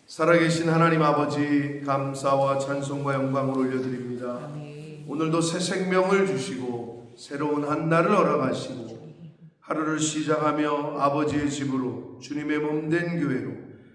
살아계신 하나님 아버지, 감사와 찬송과 영광을 올려드립니다. 아멘. 오늘도 새 생명을 주시고 새로운 한 날을 허락하시고 하루를 시작하며 아버지의 집으로 주님의 몸된 교회로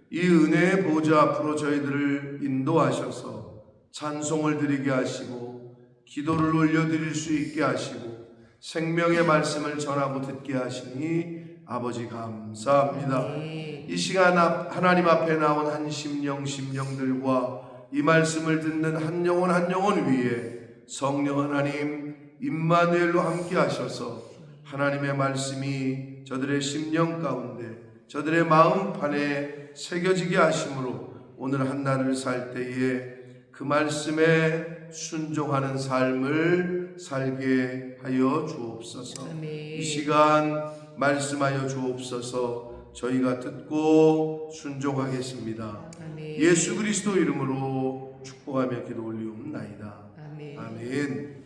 이 은혜의 보좌 앞으로 저희들을 인도하셔서 찬송을 드리게 하시고 기도를 올려드릴 수 있게 하시고 생명의 말씀을 전하고 듣게 하시니 아버지 감사합니다. 이 시간 하나님 앞에 나온 한 심령들과 이 말씀을 듣는 한 영혼 위에 성령 하나님 임마누엘로 함께 하셔서 하나님의 말씀이 저들의 심령 가운데 저들의 마음판에 새겨지게 하심으로 오늘 한 날을 살 때에 그 말씀에 순종하는 삶을 살게 하여 주옵소서. 이 시간 말씀하여 주옵소서. 저희가 듣고 순종하겠습니다. 아멘. 예수 그리스도 이름으로 축복하며 기도 올리옵나이다. 아멘. 아멘.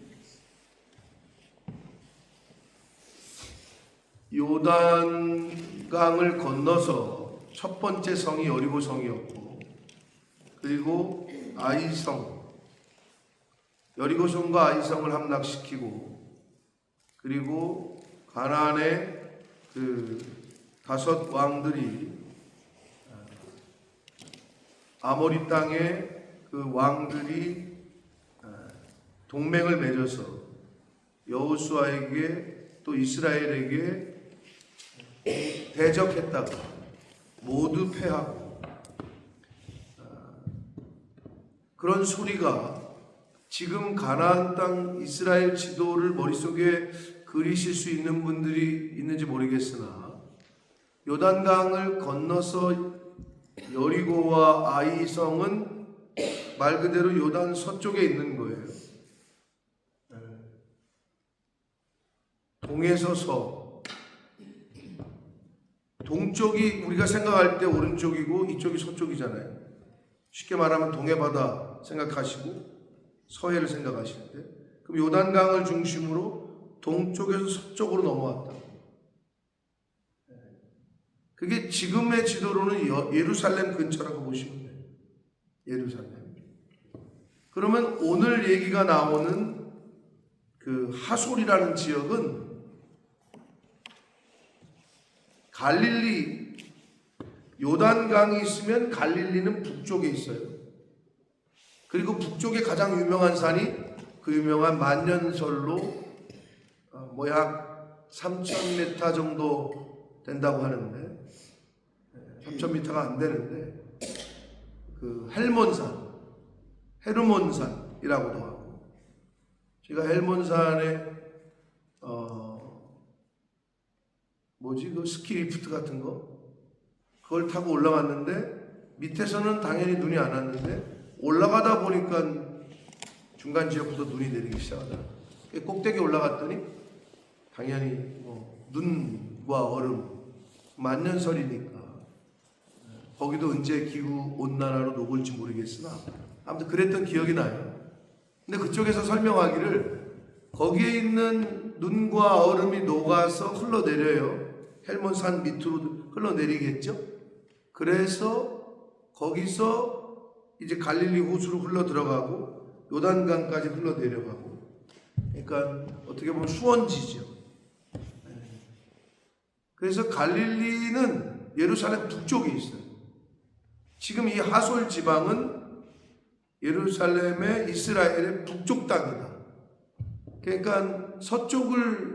요단강을 건너서 첫 번째 성이 여리고 성이었고, 그리고 아이성, 여리고성과 아이성을 함락시키고, 그리고 가나안의 그 5 왕들이 아모리 땅의 그 왕들이 동맹을 맺어서 여호수아에게 또 이스라엘에게 대적했다가 모두 패하고, 그런 소리가 지금 가나안 땅 이스라엘 지도를 머릿속에 그리실 수 있는 분들이 있는지 모르겠으나 요단강을 건너서 여리고와 아이성은 말 그대로 요단 서쪽에 있는 거예요. 동에서 서, 동쪽이 우리가 생각할 때 오른쪽이고 이쪽이 서쪽이잖아요. 쉽게 말하면 동해 바다 생각하시고 서해를 생각하시는데, 그럼 요단강을 중심으로 동쪽에서 서쪽으로 넘어왔다. 그게 지금의 지도로는 예루살렘 근처라고 보시면 돼요. 예루살렘. 그러면 오늘 얘기가 나오는 그 하솔이라는 지역은 갈릴리, 요단강이 있으면 갈릴리는 북쪽에 있어요. 그리고 북쪽에 가장 유명한 산이 그 유명한 만년설로 약 3,000m 정도 된다고 하는데, 3,000m가 안 되는데, 그 헤르몬산이라고도 하고, 제가 헬몬산에 그 스키리프트 같은 거 그걸 타고 올라갔는데 밑에서는 당연히 눈이 안 왔는데 올라가다 보니까 중간 지역부터 눈이 내리기 시작하더라고요. 꼭대기 올라갔더니 당연히 눈과 얼음, 만년설이니까 거기도 언제 기후 온난화로 녹을지 모르겠으나 아무튼 그랬던 기억이 나요. 근데 그쪽에서 설명하기를 거기에 있는 눈과 얼음이 녹아서 흘러내려요. 헬몬산 밑으로 흘러내리겠죠. 그래서 거기서 이제 갈릴리 호수로 흘러 들어가고 요단강까지 흘러 내려가고, 그러니까 어떻게 보면 수원지죠. 그래서 갈릴리는 예루살렘 북쪽에 있어요. 지금 이 하솔 지방은 예루살렘의 이스라엘의 북쪽 땅이다. 그러니까 서쪽을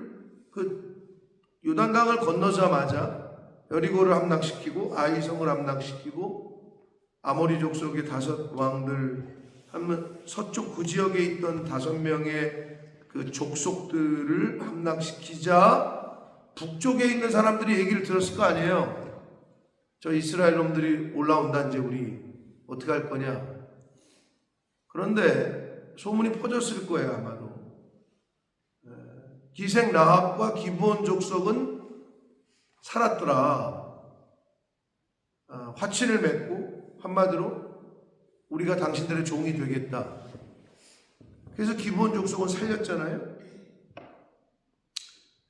요단강을 건너자마자 여리고를 함락시키고 아이성을 함락시키고 아모리 족속의 5 왕들 하면 서쪽 그 지역에 있던 5명의 그 족속들을 함락시키자 북쪽에 있는 사람들이 얘기를 들었을 거 아니에요. 저 이스라엘 놈들이 올라온다, 이제 우리 어떻게 할 거냐. 그런데 소문이 퍼졌을 거예요, 아마도. 기생 라합과 기브온 족속은 살았더라. 화친을 맺고 한마디로 우리가 당신들의 종이 되겠다. 그래서 기브온 족속은 살렸잖아요.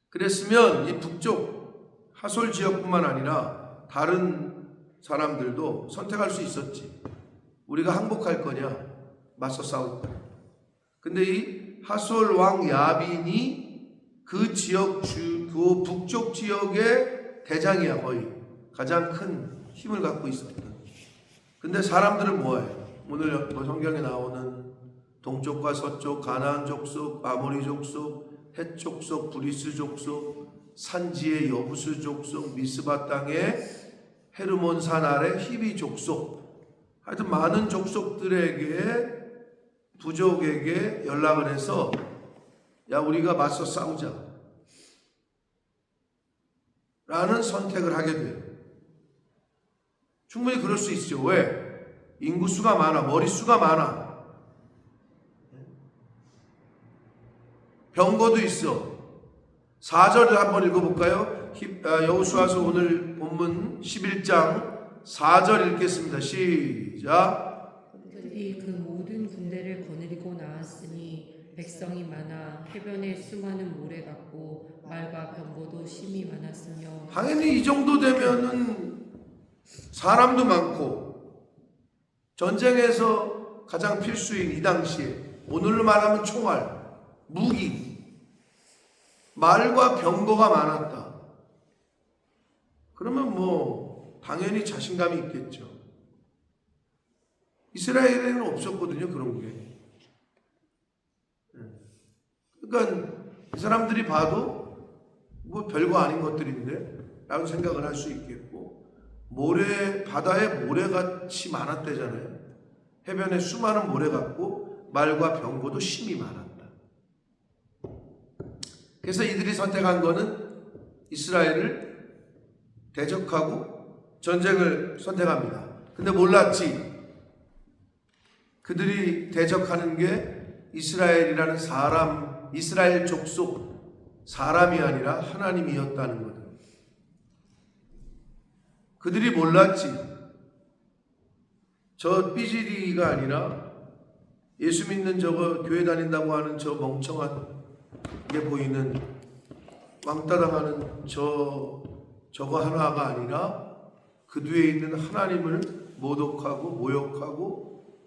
그랬으면 이 북쪽 하솔 지역뿐만 아니라 다른 사람들도 선택할 수 있었지. 우리가 항복할 거냐, 맞서 싸울 거냐. 근데 이 하솔 왕 야빈이 그 지역 그 북쪽 지역의 대장이야. 거의 가장 큰 힘을 갖고 있었다. 근데 사람들은 뭐예요? 오늘 성경에 나오는 동쪽과 서쪽, 가나안 족속, 아모리 족속, 헷 족속, 브리스 족속, 산지의 여부스 족속, 미스바 땅의 헤르몬 산 아래 히비 족속, 하여튼 많은 족속들에게, 부족에게 연락을 해서 야, 우리가 맞서 싸우자 라는 선택을 하게 돼요. 충분히 그럴 수 있죠. 왜? 인구수가 많아, 머릿수가 많아, 병거도 있어. 4절을 한번 읽어볼까요? 여호수아서 오늘 본문 11장 4절 읽겠습니다. 시작. 그들이 그 모든 군대를 거느리고 나왔으니 백성이 많아 해변에 수많은 모래 같고 말과 병거도 심히 많았으며. 당연히 이 정도 되면은 사람도 많고, 전쟁에서 가장 필수인 이 당시에 오늘로 말하면 총알, 무기, 말과 병거가 많았다. 그러면 뭐 당연히 자신감이 있겠죠. 이스라엘에는 없었거든요, 그런 게. 그러니까 이 사람들이 봐도 뭐 별거 아닌 것들인데 라고 생각을 할 수 있겠고, 바다에 모래같이 많았대잖아요. 해변에 수많은 모래 같고 말과 병거도 심히 많았다. 그래서 이들이 선택한 거는 이스라엘을 대적하고 전쟁을 선택합니다. 근데 몰랐지, 그들이 대적하는 게 이스라엘이라는 사람, 이스라엘 족속 사람이 아니라 하나님이었다는 거죠. 그들이 몰랐지, 저 삐지리가 아니라 예수 믿는 저거 교회 다닌다고 하는 저 멍청한 게 보이는 왕따 당하는 저거 하나가 아니라 그 뒤에 있는 하나님을 모독하고 모욕하고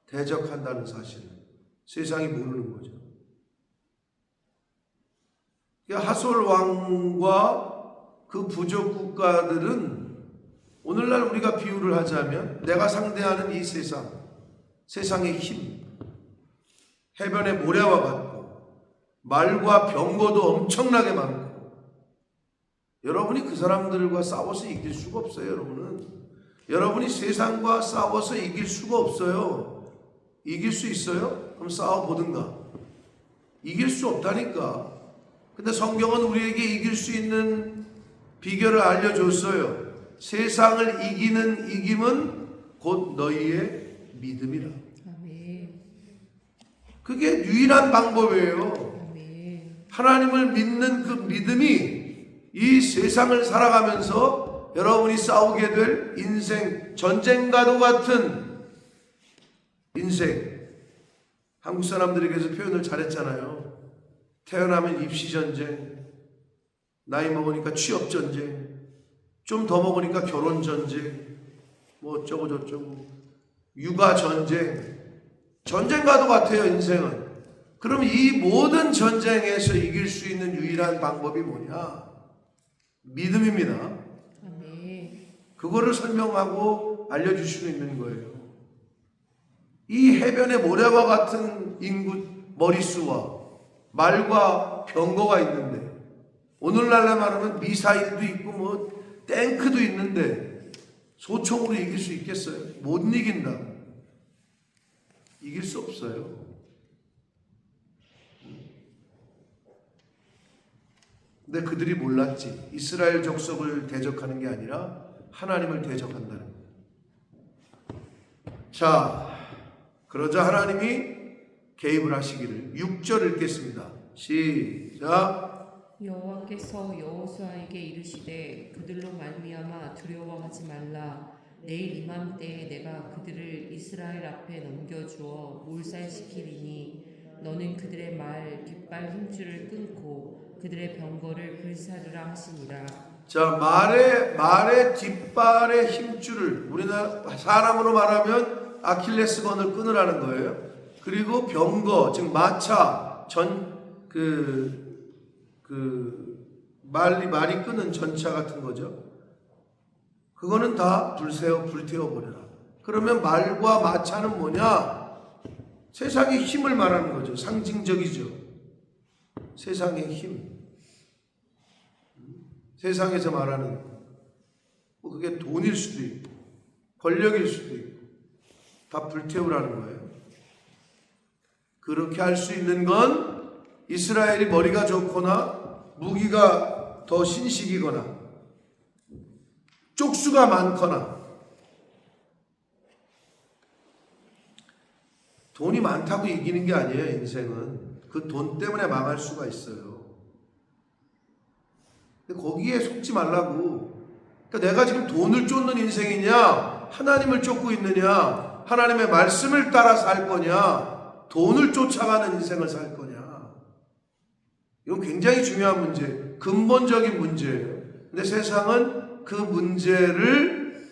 대적한다는 사실을 세상이 모르는 거죠. 하솔 왕과 그 부족 국가들은 오늘날 우리가 비유를 하자면 내가 상대하는 이 세상의 힘, 해변의 모래와 같고 말과 병거도 엄청나게 많고, 여러분이 그 사람들과 싸워서 이길 수가 없어요. 여러분이 세상과 싸워서 이길 수가 없어요. 이길 수 있어요? 그럼 싸워보든가. 이길 수 없다니까. 근데 성경은 우리에게 이길 수 있는 비결을 알려줬어요. 세상을 이기는 이김은 곧 너희의 믿음이라. 아멘. 그게 유일한 방법이에요. 아멘. 하나님을 믿는 그 믿음이 이 세상을 살아가면서 여러분이 싸우게 될 인생, 전쟁과도 같은 인생. 한국 사람들에게서 표현을 잘했잖아요. 태어나면 입시전쟁, 나이 먹으니까 취업전쟁, 좀 더 먹으니까 결혼전쟁, 뭐 어쩌고 저쩌고, 육아전쟁, 전쟁과도 같아요, 인생은. 그럼 이 모든 전쟁에서 이길 수 있는 유일한 방법이 뭐냐? 믿음입니다. 아멘. 그거를 설명하고 알려줄 수 있는 거예요. 이 해변의 모래와 같은 인구, 머릿수와 말과 병거가 있는데, 오늘날로 말하면 미사일도 있고 뭐 탱크도 있는데 소총으로 이길 수 있겠어요? 못 이긴다. 이길 수 없어요. 근데 그들이 몰랐지. 이스라엘 족속을 대적하는 게 아니라 하나님을 대적한다는 거예요. 자, 그러자 하나님이 개입을 하시기를. 6절 읽겠습니다. 시작. 여호와께서 여호수아에게 이르시되 그들로 말미암아 두려워하지 말라. 내일 이맘때에 내가 그들을 이스라엘 앞에 넘겨주어 몰살시키리니 너는 그들의 말 깃발 힘줄을 끊고 그들의 병거를 불사르라 하시니라. 자, 말의 뒷발의 힘줄을 우리나라 사람으로 말하면 아킬레스건을 끊으라는 거예요. 그리고 병거, 즉 마차, 말이 끄는 전차 같은 거죠. 그거는 다 불태워버려라. 그러면 말과 마차는 뭐냐? 세상의 힘을 말하는 거죠. 상징적이죠. 세상의 힘. 세상에서 말하는 그게 돈일 수도 있고 권력일 수도 있고 다 불태우라는 거예요. 그렇게 할 수 있는 건 이스라엘이 머리가 좋거나 무기가 더 신식이거나 쪽수가 많거나 돈이 많다고 이기는 게 아니에요. 인생은 그 돈 때문에 망할 수가 있어요. 근데 거기에 속지 말라고. 그러니까 내가 지금 돈을 쫓는 인생이냐, 하나님을 쫓고 있느냐, 하나님의 말씀을 따라 살 거냐, 돈을 쫓아가는 인생을 살 거냐. 이건 굉장히 중요한 문제, 근본적인 문제예요. 근데 세상은 그 문제를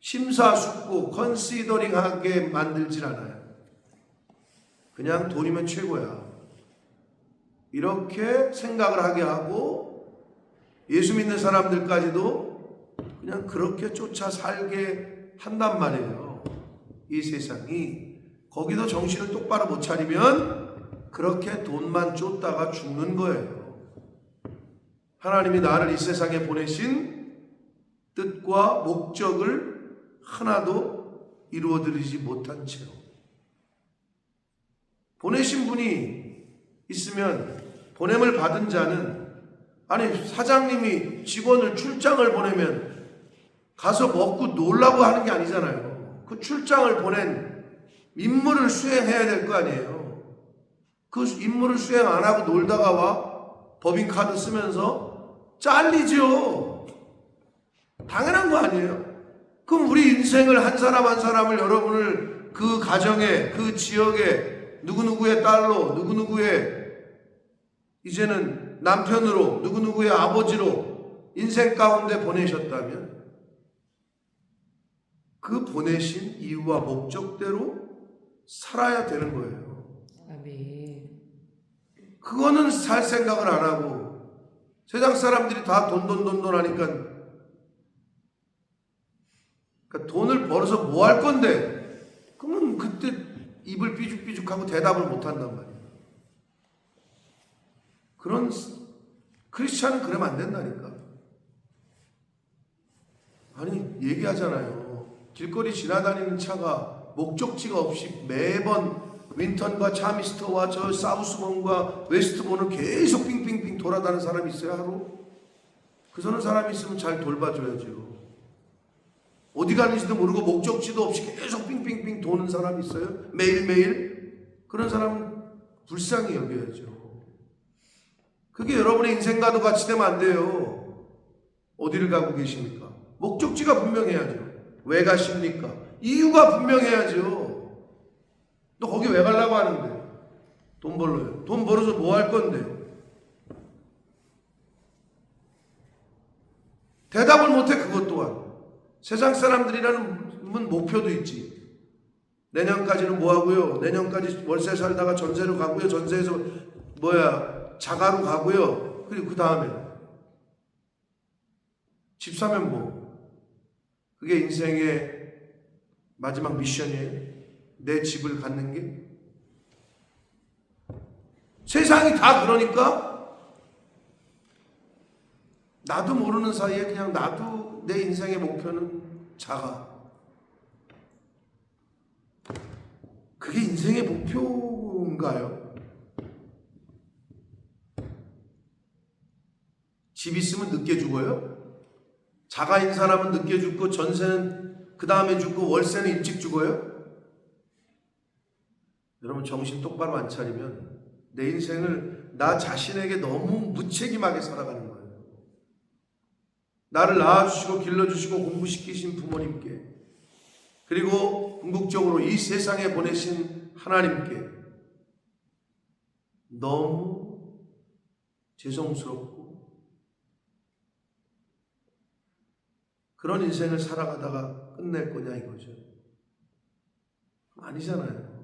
심사숙고 컨시더링하게 만들질 않아요. 그냥 돈이면 최고야. 이렇게 생각을 하게 하고 예수 믿는 사람들까지도 그냥 그렇게 쫓아 살게 한단 말이에요. 이 세상이. 거기도 정신을 똑바로 못 차리면 그렇게 돈만 쫓다가 죽는 거예요. 하나님이 나를 이 세상에 보내신 뜻과 목적을 하나도 이루어드리지 못한 채로 보내신 분이 있으면 보냄을 받은 자는, 아니 사장님이 직원을 출장을 보내면 가서 먹고 놀라고 하는 게 아니잖아요. 그 출장을 보낸 임무를 수행해야 될 거 아니에요. 그 임무를 수행 안 하고 놀다가 와 법인카드 쓰면서 잘리죠. 당연한 거 아니에요. 그럼 우리 인생을 한 사람 한 사람을, 여러분을 그 가정에, 그 지역에 누구누구의 딸로, 누구누구의 이제는 남편으로, 누구누구의 아버지로 인생 가운데 보내셨다면 그 보내신 이유와 목적대로 살아야 되는 거예요. 아멘. 그거는 살 생각을 안 하고 세상 사람들이 다 돈 하니까, 그러니까 돈을 벌어서 뭐 할 건데? 그러면 그때 입을 삐죽삐죽하고 대답을 못 한단 말이에요. 그런 크리스찬은 그러면 안 된다니까. 아니 얘기하잖아요. 길거리 지나다니는 차가 목적지가 없이 매번 윈턴과 차미스터와 저 사우스본과 웨스트본을 계속 빙빙빙 돌아다니는 사람이 있어요, 하루? 그러는 사람이 있으면 잘 돌봐줘야죠. 어디 가는지도 모르고 목적지도 없이 계속 빙빙빙 도는 사람이 있어요? 매일매일? 그런 사람은 불쌍히 여겨야죠. 그게 여러분의 인생과도 같이 되면 안 돼요. 어디를 가고 계십니까? 목적지가 분명해야죠. 왜 가십니까? 이유가 분명해야죠. 너 거기 왜 가려고 하는데? 돈 벌러요. 돈 벌어서 뭐 할 건데? 대답을 못해. 그것 또한. 세상 사람들이라는 목표도 있지. 내년까지는 뭐 하고요? 내년까지 월세 살다가 전세로 가고요. 전세에서 자가로 가고요. 그리고 그 다음에 집 사면 뭐? 그게 인생의 마지막 미션이에요. 내 집을 갖는 게. 세상이 다 그러니까 나도 모르는 사이에 그냥 나도 내 인생의 목표는 자가. 그게 인생의 목표인가요? 집 있으면 늦게 죽어요? 자가인 사람은 늦게 죽고 전세는 그 다음에 죽고 월세는 일찍 죽어요? 여러분 정신 똑바로 안 차리면 내 인생을 나 자신에게 너무 무책임하게 살아가는 거예요. 나를 낳아주시고 길러주시고 공부시키신 부모님께, 그리고 궁극적으로 이 세상에 보내신 하나님께 너무 죄송스럽고 그런 인생을 살아가다가 끝낼 거냐 이거죠. 아니잖아요.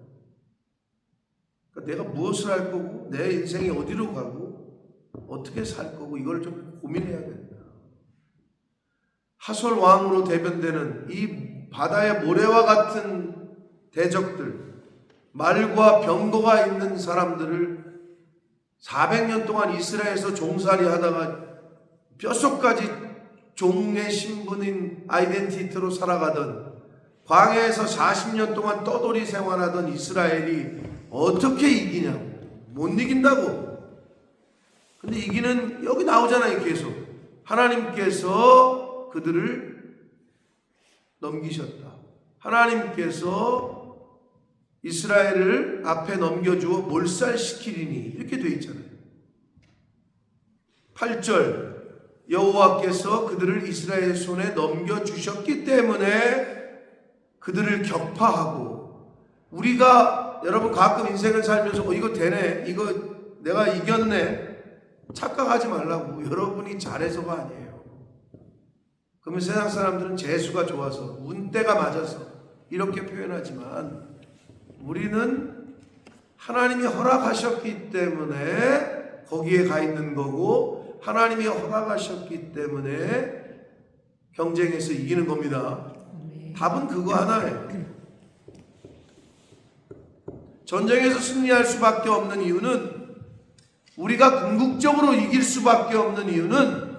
그러니까 내가 무엇을 할 거고 내 인생이 어디로 가고 어떻게 살 거고 이걸 좀 고민해야 된다. 하솔 왕으로 대변되는 이 바다의 모래와 같은 대적들, 말과 병거가 있는 사람들을 400년 동안 이스라엘에서 종살이 하다가 뼛속까지 종의 신분인 아이덴티티로 살아가던, 광야에서 40년 동안 떠돌이 생활하던 이스라엘이 어떻게 이기냐고. 못 이긴다고. 근데 이기는, 여기 나오잖아요 계속. 하나님께서 그들을 넘기셨다. 하나님께서 이스라엘을 앞에 넘겨주어 몰살시키리니 이렇게 되어 있잖아요. 8절 여호와께서 그들을 이스라엘 손에 넘겨주셨기 때문에 그들을 격파하고, 우리가 여러분 가끔 인생을 살면서 이거 되네, 이거 내가 이겼네 착각하지 말라고. 여러분이 잘해서가 아니에요. 그러면 세상 사람들은 재수가 좋아서 운때가 맞아서 이렇게 표현하지만, 우리는 하나님이 허락하셨기 때문에 거기에 가 있는 거고, 하나님이 허락하셨기 때문에 경쟁에서 이기는 겁니다. 답은 그거 하나예요. 전쟁에서 승리할 수밖에 없는 이유는, 우리가 궁극적으로 이길 수밖에 없는 이유는,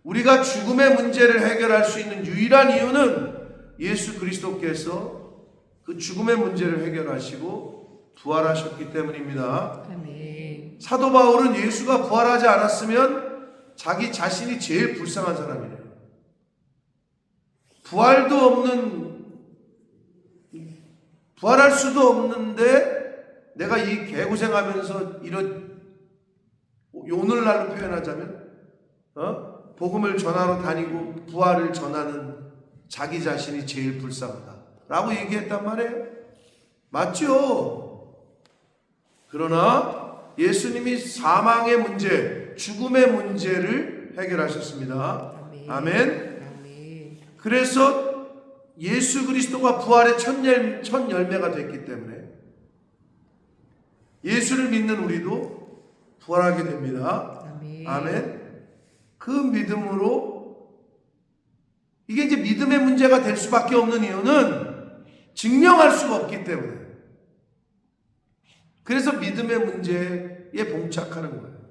우리가 죽음의 문제를 해결할 수 있는 유일한 이유는 예수 그리스도께서 그 죽음의 문제를 해결하시고 부활하셨기 때문입니다. 아멘. 사도 바울은 예수가 부활하지 않았으면 자기 자신이 제일 불쌍한 사람이래요. 부활할 수도 없는데 내가 이 개고생하면서 이런, 오늘날로 표현하자면 복음을 전하러 다니고 부활을 전하는 자기 자신이 제일 불쌍하다 라고 얘기했단 말이에요. 맞죠? 그러나 예수님이 사망의 문제, 죽음의 문제를 해결하셨습니다. 아멘. 아멘. 아멘. 그래서 예수 그리스도가 부활의 첫 열매가 됐기 때문에 예수를 믿는 우리도 부활하게 됩니다. 아멘. 아멘. 그 믿음으로, 이게 이제 믿음의 문제가 될 수밖에 없는 이유는 증명할 수가 없기 때문에. 그래서 믿음의 문제에 봉착하는 거예요.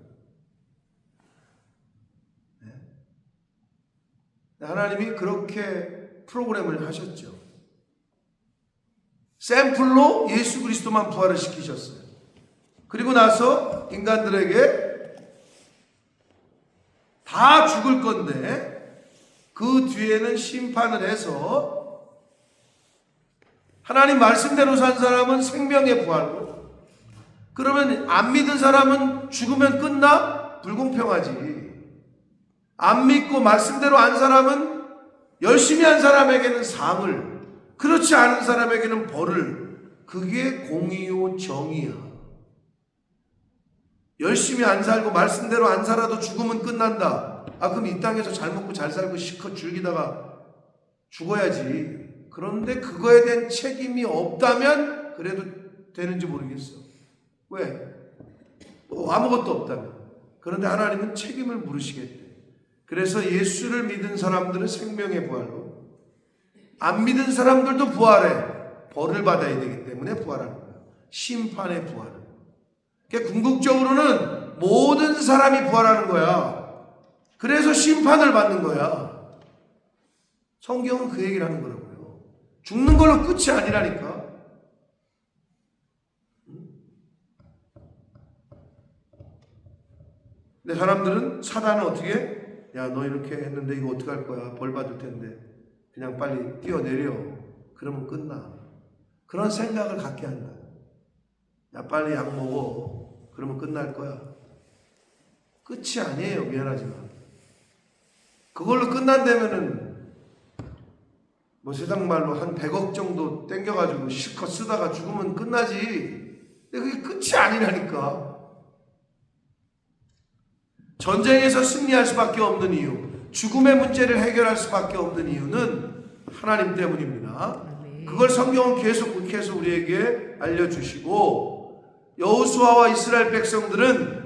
하나님이 그렇게 프로그램을 하셨죠. 샘플로 예수 그리스도만 부활을 시키셨어요. 그리고 나서 인간들에게 다 죽을 건데 그 뒤에는 심판을 해서 하나님 말씀대로 산 사람은 생명의 부활로, 그러면 안 믿은 사람은 죽으면 끝나? 불공평하지. 안 믿고 말씀대로 안 사람은, 열심히 한 사람에게는 상을, 그렇지 않은 사람에게는 벌을. 그게 공의요 정의야. 열심히 안 살고 말씀대로 안 살아도 죽으면 끝난다. 그럼 이 땅에서 잘 먹고 잘 살고 실컷 즐기다가 죽어야지. 그런데 그거에 대한 책임이 없다면 그래도 되는지 모르겠어. 왜? 아무것도 없다면. 그런데 하나님은 책임을 물으시겠대. 그래서 예수를 믿은 사람들은 생명의 부활로, 안 믿은 사람들도 부활해. 벌을 받아야 되기 때문에 부활하는 거야. 심판의 부활. 그러니까 궁극적으로는 모든 사람이 부활하는 거야. 그래서 심판을 받는 거야. 성경은 그 얘기를 하는 거라고요. 죽는 걸로 끝이 아니라니까. 근데 사람들은, 사단은 어떻게? 야, 너 이렇게 했는데 이거 어떡할 거야? 벌 받을 텐데 그냥 빨리 뛰어내려. 그러면 끝나. 그런 생각을 갖게 한다. 야, 빨리 약 먹어. 그러면 끝날 거야. 끝이 아니에요. 미안하지만. 그걸로 끝난다면은 뭐 세상 말로 한 100억 정도 땡겨가지고 실컷 쓰다가 죽으면 끝나지. 근데 그게 끝이 아니라니까. 전쟁에서 승리할 수밖에 없는 이유, 죽음의 문제를 해결할 수밖에 없는 이유는 하나님 때문입니다. 아멘. 그걸 성경은 계속해서 우리에게 알려주시고, 여호수아와 이스라엘 백성들은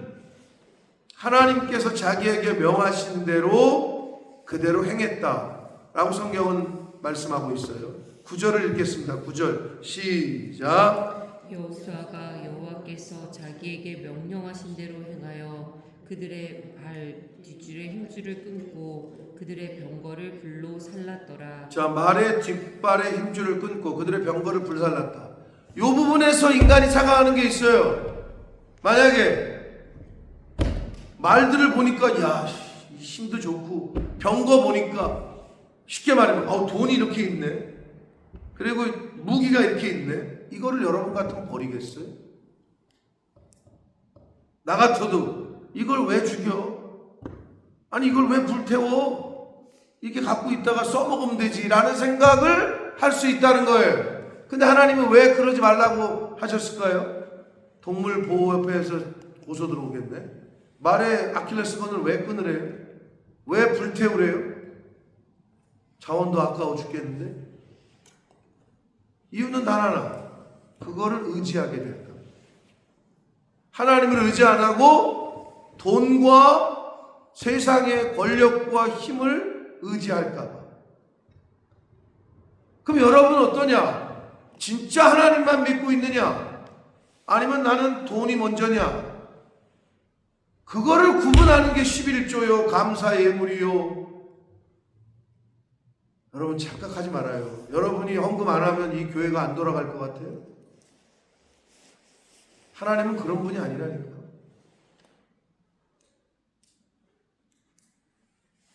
하나님께서 자기에게 명하신 대로 그대로 행했다라고 성경은 말씀하고 있어요. 9절을 읽겠습니다. 9절 시작. 여호수아가 여호와께서 자기에게 명령하신 대로 행하여 그들의 발 뒷줄의 힘줄을 끊고 그들의 병거를 불로 살랐더라. 자, 말의 뒷발의 힘줄을 끊고 그들의 병거를 불살랐다. 이 부분에서 인간이 생각하는 게 있어요. 만약에 말들을 보니까 야, 힘도 좋고, 병거 보니까 쉽게 말하면 돈이 이렇게 있네, 그리고 무기가 이렇게 있네, 이거를 여러분 같으면 버리겠어요? 나 같아도 이걸 왜 죽여? 아니 이걸 왜 불태워? 이렇게 갖고 있다가 써먹으면 되지 라는 생각을 할 수 있다는 거예요. 근데 하나님은 왜 그러지 말라고 하셨을까요? 동물보호협회에서 고소 들어오겠네. 말의 아킬레스건을 왜 끊으래요? 왜 불태우래요? 자원도 아까워 죽겠는데? 이유는 단 하나, 그거를 의지하게 될까. 하나님을 의지 안 하고 돈과 세상의 권력과 힘을 의지할까 봐. 그럼 여러분은 어떠냐? 진짜 하나님만 믿고 있느냐? 아니면 나는 돈이 먼저냐? 그거를 구분하는 게 11조요, 감사 예물이요. 여러분 착각하지 말아요. 여러분이 헌금 안 하면 이 교회가 안 돌아갈 것 같아요? 하나님은 그런 분이 아니라니까.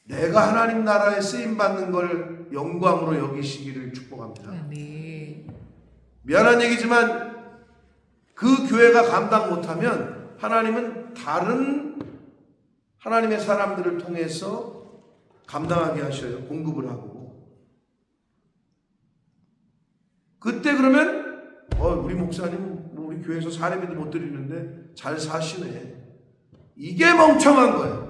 내가 하나님 나라에 쓰임받는 걸 영광으로 여기시기를 축복합니다. 아멘. 미안한 얘기지만 그 교회가 감당 못하면 하나님은 다른 하나님의 사람들을 통해서 감당하게 하셔요. 공급을 하고. 그때 그러면 우리 목사님 우리 교회에서 사례비도 못 드리는데 잘 사시네. 이게 멍청한 거예요.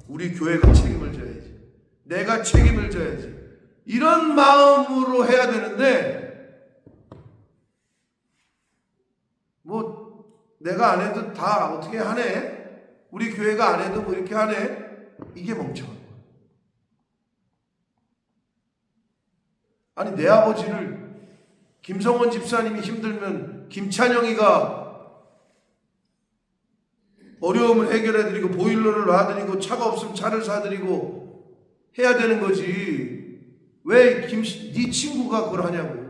우리 교회가 책임을 져야지. 내가 책임을 져야지. 이런 마음으로 해야 되는데 내가 안 해도 다 어떻게 하네? 우리 교회가 안 해도 뭐 이렇게 하네? 이게 멍청한 거야. 아니 내 아버지를 김성원 집사님이 힘들면 김찬영이가 어려움을 해결해드리고 보일러를 놔드리고 차가 없으면 차를 사드리고 해야 되는 거지. 왜 네 친구가 그걸 하냐고.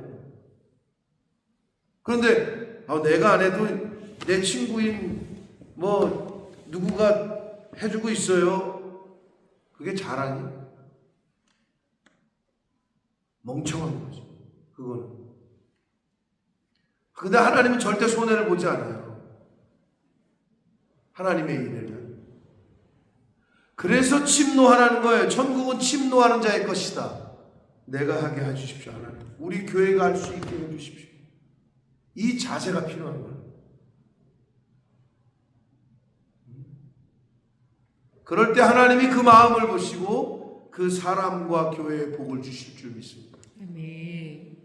그런데 내가 안 해도 내 친구인 누구가 해주고 있어요. 그게 자랑이? 멍청한 거지. 그거는. 근데 하나님은 절대 손해를 보지 않아요. 하나님의 일에는. 그래서 침노하라는 거예요. 천국은 침노하는 자의 것이다. 내가 하게 해주십시오. 하나님. 우리 교회가 할 수 있게 해주십시오. 이 자세가 필요한 거예요. 그럴 때 하나님이 그 마음을 보시고 그 사람과 교회에 복을 주실 줄 믿습니다. 아멘.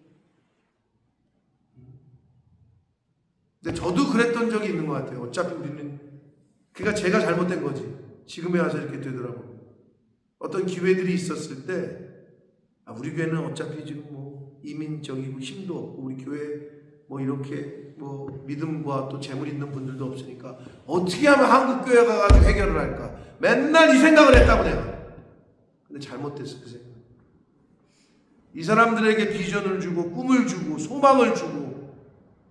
근데 저도 그랬던 적이 있는 것 같아요. 어차피 우리는 그러니까 제가 잘못된 거지. 지금에 와서 이렇게 되더라고요. 어떤 기회들이 있었을 때 우리 교회는 어차피 지금 이민적이고 힘도 없고 우리 교회 이렇게 믿음과 또 재물 있는 분들도 없으니까 어떻게 하면 한국 교회 가가지고 해결을 할까? 맨날 이 생각을 했다고 내가. 근데 잘못됐어 그 생각. 이 사람들에게 비전을 주고 꿈을 주고 소망을 주고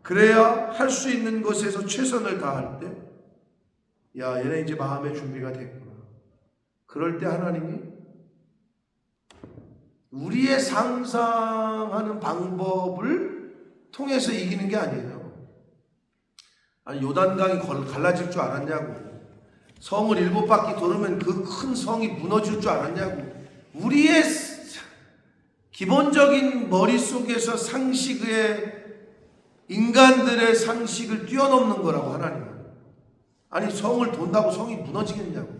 그래야 할 수 있는 것에서 최선을 다할 때 얘네 이제 마음의 준비가 됐구나. 그럴 때 하나님이 우리의 상상하는 방법을 통해서 이기는 게 아니에요. 아니 요단강이 갈라질 줄 알았냐고. 성을 7바퀴 돌으면 그 큰 성이 무너질 줄 알았냐고. 우리의 기본적인 머릿속에서 인간들의 상식을 뛰어넘는 거라고 하나님은. 아니 성을 돈다고 성이 무너지겠냐고.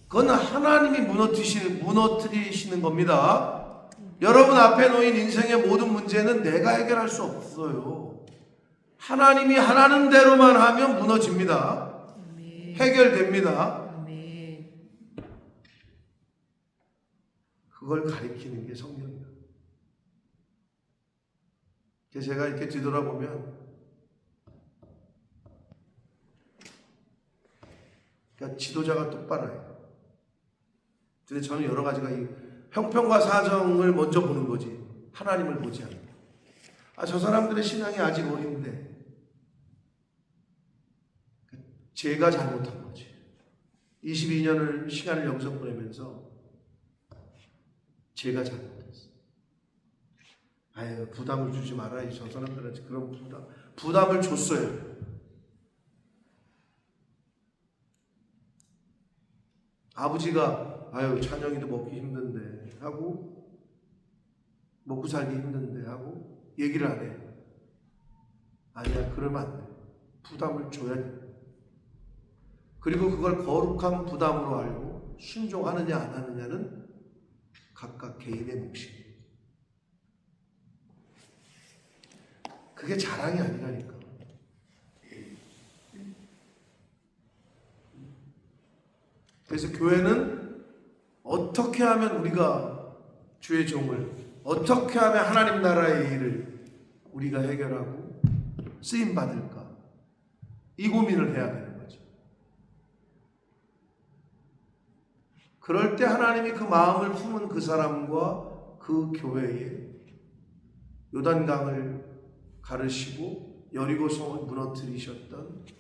그건 하나님이 무너뜨리시는 겁니다. 여러분 앞에 놓인 인생의 모든 문제는 내가 해결할 수 없어요. 하나님이 하라는 대로만 하면 무너집니다. 아멘. 해결됩니다. 아멘. 그걸 가리키는 게 성경입니다. 그래서 제가 이렇게 뒤돌아보면 그러니까 지도자가 똑바로요. 근데 저는 여러 가지가 이 형편과 사정을 먼저 보는 거지 하나님을 보지 않는. 저 사람들의 신앙이 아직 어린데 제가 잘못한 거지. 22년을 시간을 여기서 보내면서 제가 잘못했어. 아유, 부담을 주지 말아요. 저 사람들한테 그런 부담을 줬어요. 아버지가 아유 찬영이도 먹기 힘든데 하고 먹고 살기 힘든데 하고 얘기를 안 해. 아니야, 그러면 안 돼. 부담을 줘야 돼. 그리고 그걸 거룩한 부담으로 알고 순종하느냐 안 하느냐는 각각 개인의 몫이에요. 그게 자랑이 아니라니까. 그래서 교회는 어떻게 하면 우리가 주의 종을, 어떻게 하면 하나님 나라의 일을 우리가 해결하고 쓰임 받을까, 이 고민을 해야 되는 거죠. 그럴 때 하나님이 그 마음을 품은 그 사람과 그 교회에 요단강을 가르시고 여리고성을 무너뜨리셨던,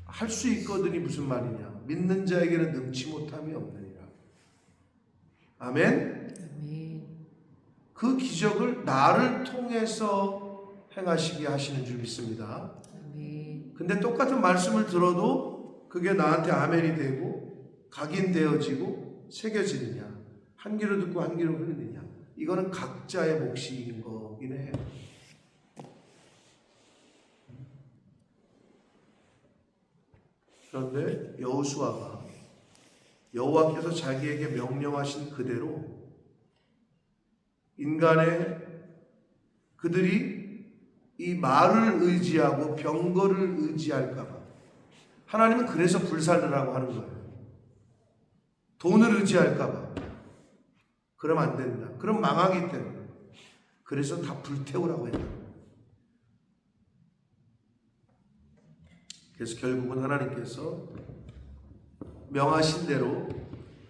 할 수 있거든이 무슨 말이냐, 믿는 자에게는 능치 못함이 없느니라. 아멘. 아멘. 그 기적을 나를 통해서 행하시게 하시는 줄 믿습니다. 아멘. 근데 똑같은 말씀을 들어도 그게 나한테 아멘이 되고 각인되어지고 새겨지느냐, 한 귀로 듣고 한 귀로 흐르느냐, 이거는 각자의 몫인 거긴 해요. 그런데 여호수아가 여호와께서 자기에게 명령하신 그대로 그들이 이 말을 의지하고 병거를 의지할까봐, 하나님은 그래서 불살르라고 하는 거예요. 돈을 의지할까봐. 그러면 안 된다. 그럼 망하기 때문에. 그래서 다 불태우라고 했다. 그래서 결국은 하나님께서 명하신 대로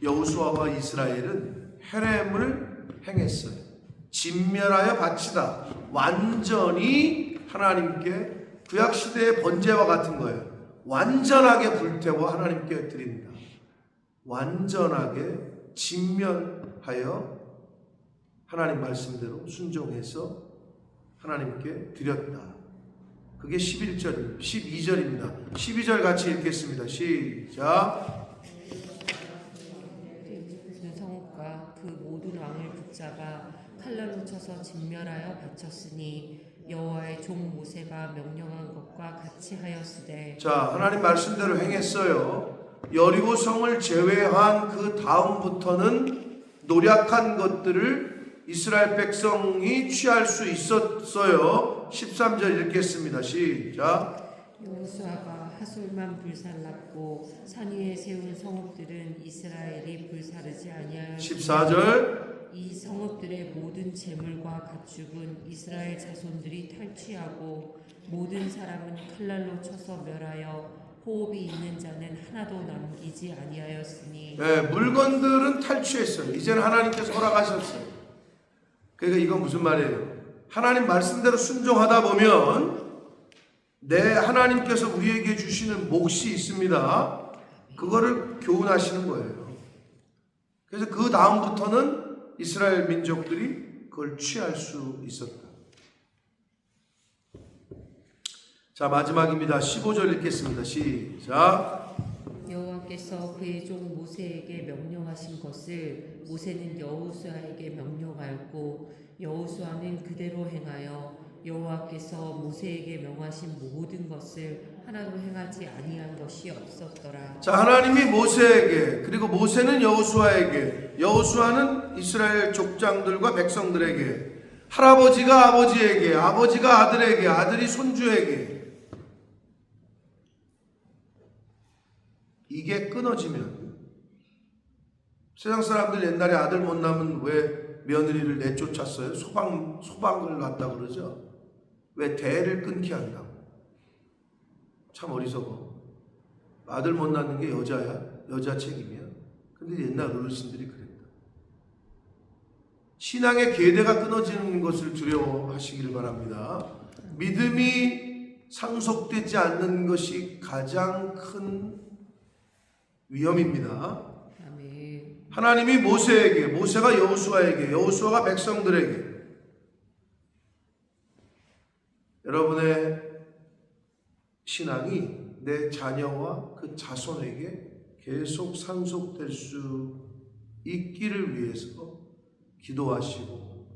여호수아와 이스라엘은 헤렘을 행했어요. 진멸하여 바치다. 완전히 하나님께, 구약시대의 번제와 같은 거예요. 완전하게 불태워 하나님께 드립니다. 완전하게 진멸하여 하나님 말씀대로 순종해서 하나님께 드렸다. 그게 12절입니다. 12절 같이 읽겠습니다. 시작. 그 성읍과 그 모든 왕을 붙잡아 칼날로 쳐서 진멸하여 바쳤으니 여호와의 종 모세가 명령한 것과 같이 하였으되. 자, 하나님 말씀대로 행했어요. 여리고성을 제외한 그 다음부터는 노력한 것들을 이스라엘 백성이 취할 수 있었어요. 13절 읽겠습니다. 시작. 여호수아가 하솔만 불살랐고 산 위에 세운 성읍들은 이스라엘이 불사르지 아니하였으니 14절. 이 성읍들의 모든 재물과 가축은 이스라엘 자손들이 탈취하고 모든 사람은 칼날로 쳐서 멸하여 호흡이 있는 자는 하나도 남기지 아니하였으니. 네, 물건들은 탈취했어요. 이제는 하나님께서 허락하셨어요. 그러니까 이건 무슨 말이에요? 하나님 말씀대로 순종하다 보면 하나님께서 우리에게 주시는 몫이 있습니다. 그거를 교훈하시는 거예요. 그래서 그 다음부터는 이스라엘 민족들이 그걸 취할 수 있었다. 자, 마지막입니다. 15절 읽겠습니다. 시작. 여호와께서 그의 종 모세에게 명령하신 것을 모세는 여호수아에게 명령하였고 여호수아는 그대로 행하여 여호와께서 모세에게 명하신 모든 것을 하나도 행하지 아니한 것이 없었더라. 자, 하나님이 모세에게, 그리고 모세는 여호수아에게, 여호수아는 이스라엘 족장들과 백성들에게, 할아버지가 아버지에게, 아버지가 아들에게, 아들이 손주에게, 이게 끊어지면, 세상 사람들 옛날에 아들 못 낳으면 왜 며느리를 내쫓았어요? 소방을 갖다 그러죠. 왜? 대를 끊게 한다고. 참 어리석어. 아들 못 낳는 게 여자야? 여자 책임이야? 근데 옛날 어르신들이 그랬다. 신앙의 계대가 끊어지는 것을 두려워하시길 바랍니다. 믿음이 상속되지 않는 것이 가장 큰 위험입니다. 아멘. 하나님이 모세에게, 모세가 여호수아에게, 여호수아가 백성들에게, 여러분의 신앙이 내 자녀와 그 자손에게 계속 상속될 수 있기를 위해서 기도하시고,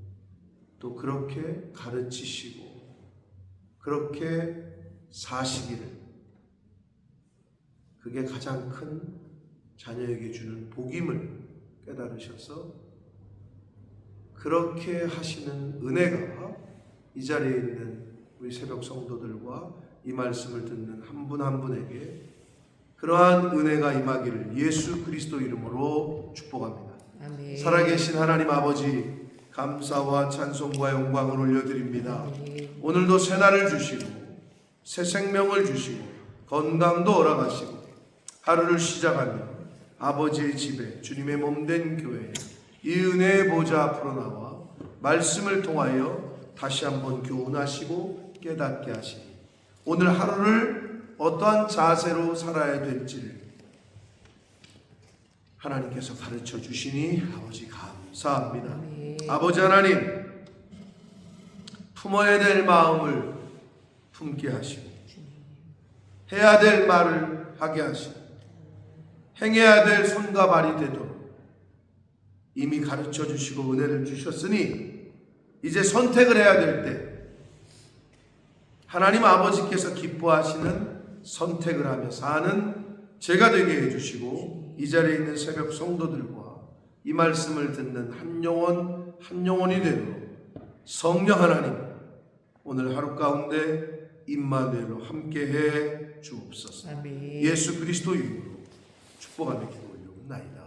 또 그렇게 가르치시고, 그렇게 사시기를, 그게 가장 큰 자녀에게 주는 복임을 깨달으셔서 그렇게 하시는 은혜가 이 자리에 있는 우리 새벽 성도들과 이 말씀을 듣는 한 분 한 분에게 그러한 은혜가 임하기를 예수 그리스도 이름으로 축복합니다. 아멘. 살아계신 하나님 아버지, 감사와 찬송과 영광을 올려드립니다. 아멘. 오늘도 새 날을 주시고 새 생명을 주시고 건강도 허락하시고 하루를 시작하며 아버지의 집에, 주님의 몸된 교회에 이 은혜의 보좌 앞으로 나와 말씀을 통하여 다시 한번 교훈하시고 깨닫게 하시니 오늘 하루를 어떠한 자세로 살아야 될지를 하나님께서 가르쳐 주시니 아버지 감사합니다. 아멘. 아버지 하나님, 품어야 될 마음을 품게 하시고 해야 될 말을 하게 하시고 행해야 될 손과 발이 되도록 이미 가르쳐 주시고 은혜를 주셨으니 이제 선택을 해야 될 때 하나님 아버지께서 기뻐하시는 선택을 하며 사는 제가 되게 해주시고 이 자리에 있는 새벽 성도들과 이 말씀을 듣는 한 영혼 한 영혼이 되도록 성령 하나님 오늘 하루 가운데 임마누엘로 함께해 주옵소서. 아멘. 예수 그리스도 이름으로 축복하며 기도 올려옵나이다.